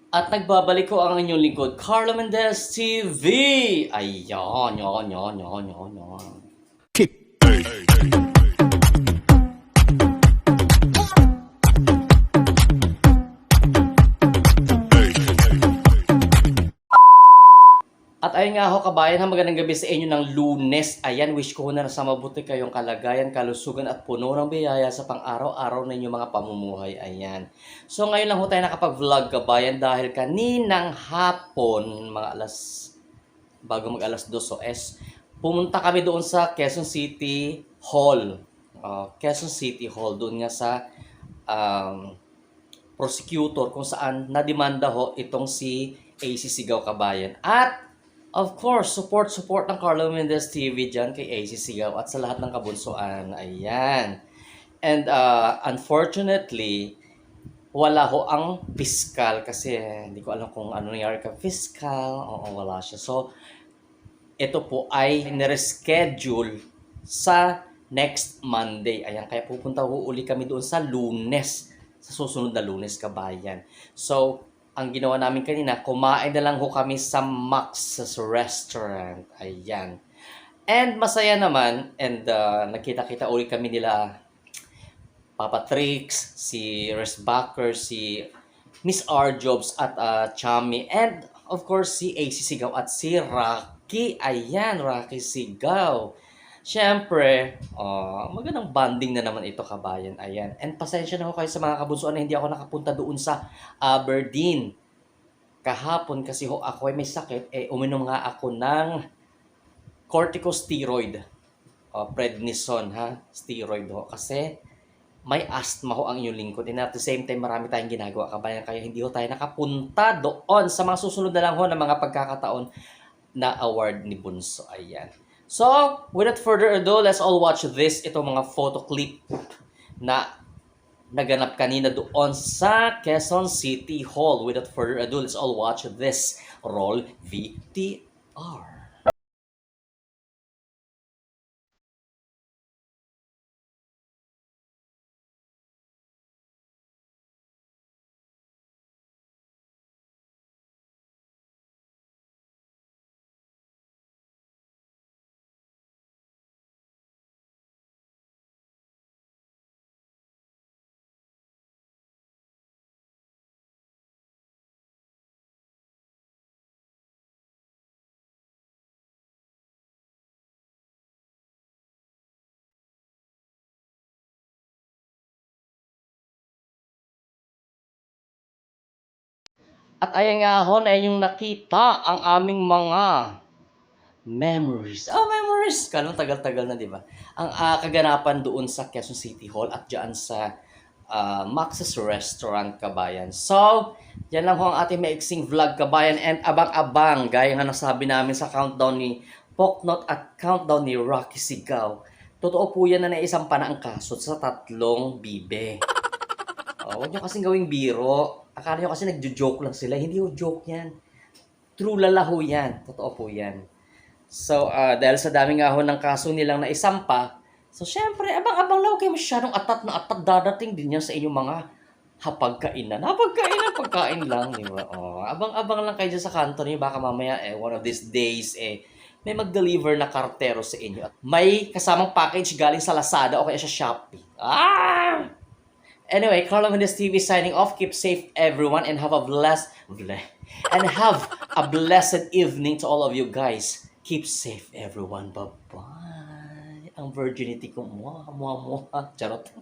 At nagbabalik ko ang inyong lingkod, Carlo Mendez TV! Ayan, yan. At ayun nga ho kabayan, magandang gabi sa inyo ng Lunes. Ayan, wish ko na sa mabuti kayong kalagayan, kalusugan at puno ng biyaya sa pang-araw-araw na inyong mga pamumuhay. Ayan. So ngayon lang ho tayo nakapag-vlog kabayan dahil kaninang hapon, bago mag alas 2 pumunta kami doon sa Quezon City Hall. Quezon City Hall, doon nga sa prosecutor kung saan nademanda ho itong si AC Sigaw kabayan. At of course, support ng Carlo Mendez TV dyan kay AC Sigaw at sa lahat ng kabunsuan. Ayan. And unfortunately, wala ho ang fiscal kasi hindi ko alam kung ano nangyari ka fiscal. Oo, wala siya. So, ito po ay nireschedule sa next Monday. Ayan, kaya pupunta ho uli kami doon sa Lunes. Sa susunod na Lunes kabayan. So, ang ginawa namin kanina, kumain na lang ho kami sa Max's Restaurant. Ayan. And masaya naman. And nakita-kita ulit kami nila Papa Trix, si Resbacker, si Miss R. Jobs at Chami. And of course, si AC Sigaw at si Rocky. Ayan, Rocky Sigaw. Siyempre, magandang bonding na naman ito kabayan. Ayan. And pasensya na ho kayo sa mga kabunsuan na hindi ako nakapunta doon sa Aberdeen. Kahapon kasi ho ako ay may sakit, uminom nga ako ng corticosteroid. Prednison steroid ho. Kasi may asthma ho ang inyong lingkod. And at the same time, marami tayong ginagawa kabayan. Kaya hindi ho tayo nakapunta doon sa mga susunod na lang ho ng mga pagkakataon na award ni Bunso. Ayan. So, without further ado, let's all watch this. Itong mga photo clip na naganap kanina doon sa Quezon City Hall. Without further ado, let's all watch this. Roll VTR. At ayan nga ho na yung nakita ang aming mga memories. Memories! Kalong tagal-tagal na, di ba? Ang kaganapan doon sa Quezon City Hall at dyan sa Max's Restaurant, kabayan. So, yan lang ho ang ating maiksing vlog, kabayan. And abang-abang, gaya nga nasabi namin sa countdown ni Poknot at countdown ni Rocky Sigaw. Totoo po yan na naisampa na ang kaso sa 3 bibe. Huwag nyo kasing gawing biro. Akala nyo kasi nagjo-joke lang sila. Hindi ho joke yan. True lalaho yan. Totoo po yan. So, dahil sa dami nga ho ng kaso nilang naisampa, so syempre, abang-abang lang kayo masyadong atat na atat. Dadating din yan sa inyong mga hapagkainan. Pagkain lang, di ba? Abang-abang lang kayo dyan sa kanto niyo. Baka mamaya, one of these days, may mag-deliver na kartero sa inyo. At may kasamang package galing sa Lazada o kaya sa Shopee. Anyway, Carlo Mendez TV signing off. Keep safe, everyone, and have a blessed evening to all of you guys. Keep safe, everyone. Bye-bye. Ang virginity ko, Charot.